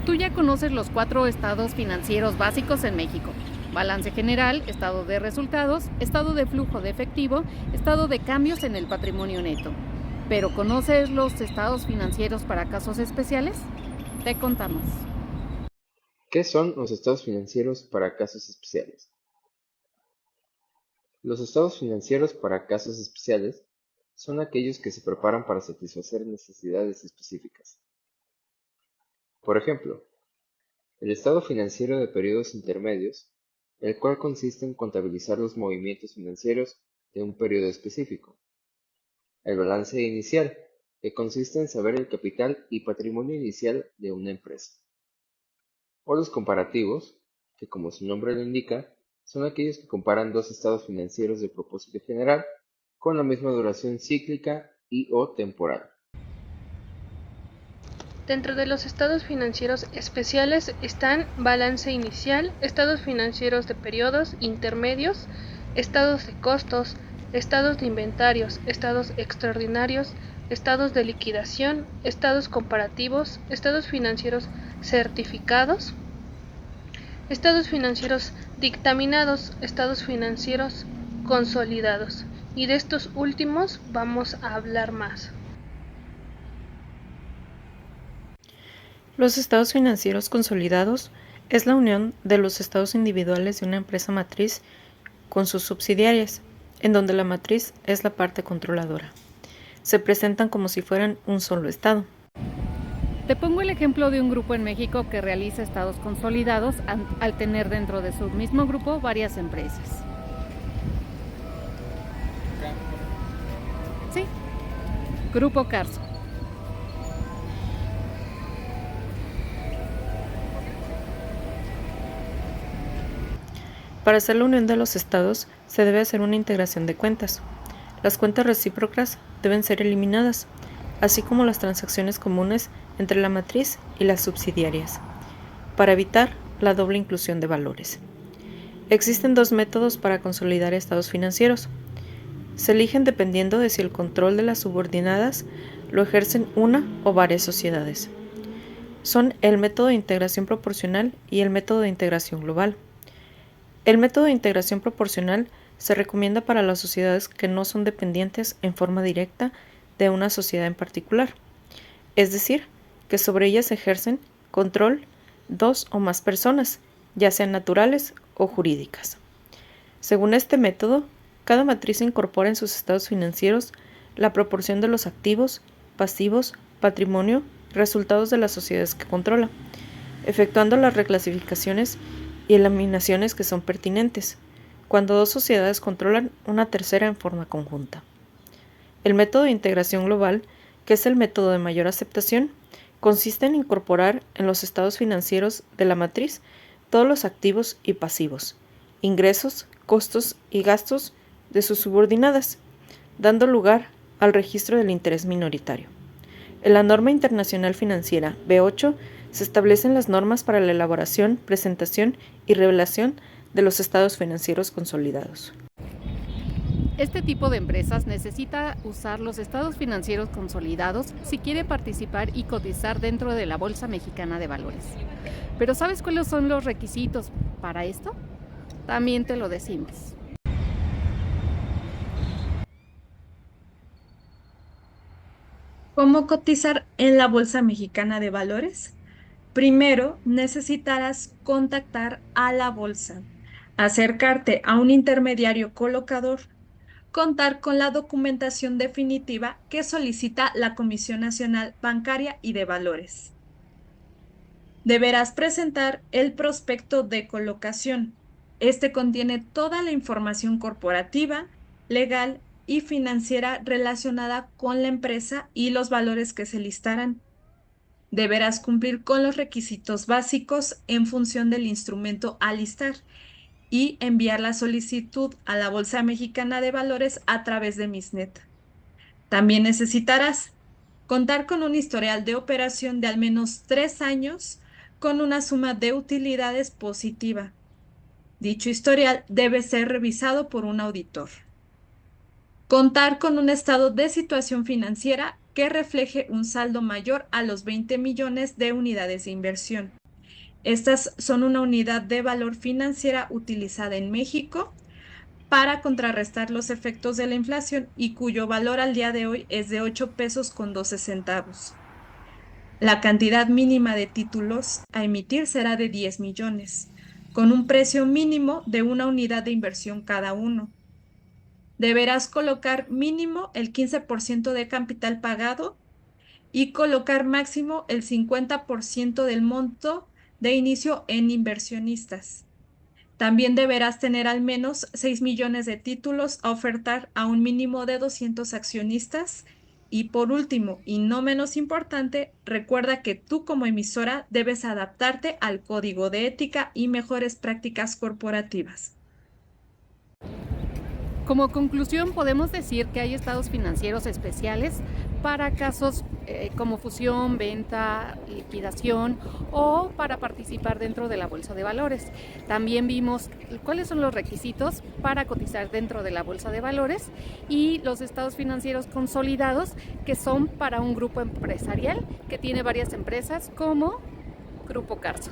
Tú ya conoces los 4 estados financieros básicos en México: balance general, estado de resultados, estado de flujo de efectivo, estado de cambios en el patrimonio neto. ¿Pero conoces los estados financieros para casos especiales? Te contamos. ¿Qué son los estados financieros para casos especiales? Los estados financieros para casos especiales son aquellos que se preparan para satisfacer necesidades específicas. Por ejemplo, el estado financiero de periodos intermedios, el cual consiste en contabilizar los movimientos financieros de un periodo específico. El balance inicial, que consiste en saber el capital y patrimonio inicial de una empresa. O los comparativos, que como su nombre lo indica, son aquellos que comparan dos estados financieros de propósito general con la misma duración cíclica y/o temporal. Dentro de los estados financieros especiales están balance inicial, estados financieros de periodos intermedios, estados de costos, estados de inventarios, estados extraordinarios, estados de liquidación, estados comparativos, estados financieros certificados, estados financieros dictaminados, estados financieros consolidados. Y de estos últimos vamos a hablar más. Los estados financieros consolidados es la unión de los estados individuales de una empresa matriz con sus subsidiarias, en donde la matriz es la parte controladora. Se presentan como si fueran un solo estado. Te pongo el ejemplo de un grupo en México que realiza estados consolidados al tener dentro de su mismo grupo varias empresas. Sí, Grupo Carso. Para hacer la unión de los estados, se debe hacer una integración de cuentas. Las cuentas recíprocas deben ser eliminadas, así como las transacciones comunes entre la matriz y las subsidiarias, para evitar la doble inclusión de valores. Existen 2 métodos para consolidar estados financieros. Se eligen dependiendo de si el control de las subordinadas lo ejercen una o varias sociedades. Son el método de integración proporcional y el método de integración global. El método de integración proporcional se recomienda para las sociedades que no son dependientes en forma directa de una sociedad en particular, es decir, que sobre ellas ejercen control 2 o más personas, ya sean naturales o jurídicas. Según este método, cada matriz incorpora en sus estados financieros la proporción de los activos, pasivos, patrimonio, resultados de las sociedades que controla, efectuando las reclasificaciones y eliminaciones que son pertinentes, cuando 2 sociedades controlan una tercera en forma conjunta. El método de integración global, que es el método de mayor aceptación, consiste en incorporar en los estados financieros de la matriz todos los activos y pasivos, ingresos, costos y gastos de sus subordinadas, dando lugar al registro del interés minoritario. En la norma internacional financiera B8 se establecen las normas para la elaboración, presentación y revelación de los estados financieros consolidados. Este tipo de empresas necesita usar los estados financieros consolidados si quiere participar y cotizar dentro de la Bolsa Mexicana de Valores. ¿Pero sabes cuáles son los requisitos para esto? También te lo decimos. ¿Cómo cotizar en la Bolsa Mexicana de Valores? Primero, necesitarás contactar a la bolsa, acercarte a un intermediario colocador, contar con la documentación definitiva que solicita la Comisión Nacional Bancaria y de Valores. Deberás presentar el prospecto de colocación. Este contiene toda la información corporativa, legal y financiera relacionada con la empresa y los valores que se listarán. Deberás cumplir con los requisitos básicos en función del instrumento a listar y enviar la solicitud a la Bolsa Mexicana de Valores a través de Misnet. También necesitarás contar con un historial de operación de al menos 3 años con una suma de utilidades positiva. Dicho historial debe ser revisado por un auditor. Contar con un estado de situación financiera que refleje un saldo mayor a los 20 millones de unidades de inversión. Estas son una unidad de valor financiera utilizada en México para contrarrestar los efectos de la inflación y cuyo valor al día de hoy es de 8 pesos con 12 centavos. La cantidad mínima de títulos a emitir será de 10 millones, con un precio mínimo de una unidad de inversión cada uno. Deberás colocar mínimo el 15% de capital pagado y colocar máximo el 50% del monto de inicio en inversionistas. También deberás tener al menos 6 millones de títulos a ofertar a un mínimo de 200 accionistas. Y por último, y no menos importante, recuerda que tú como emisora debes adaptarte al código de ética y mejores prácticas corporativas. Como conclusión, podemos decir que hay estados financieros especiales para casos como fusión, venta, liquidación o para participar dentro de la bolsa de valores. También vimos cuáles son los requisitos para cotizar dentro de la bolsa de valores y los estados financieros consolidados, que son para un grupo empresarial que tiene varias empresas como Grupo Carso.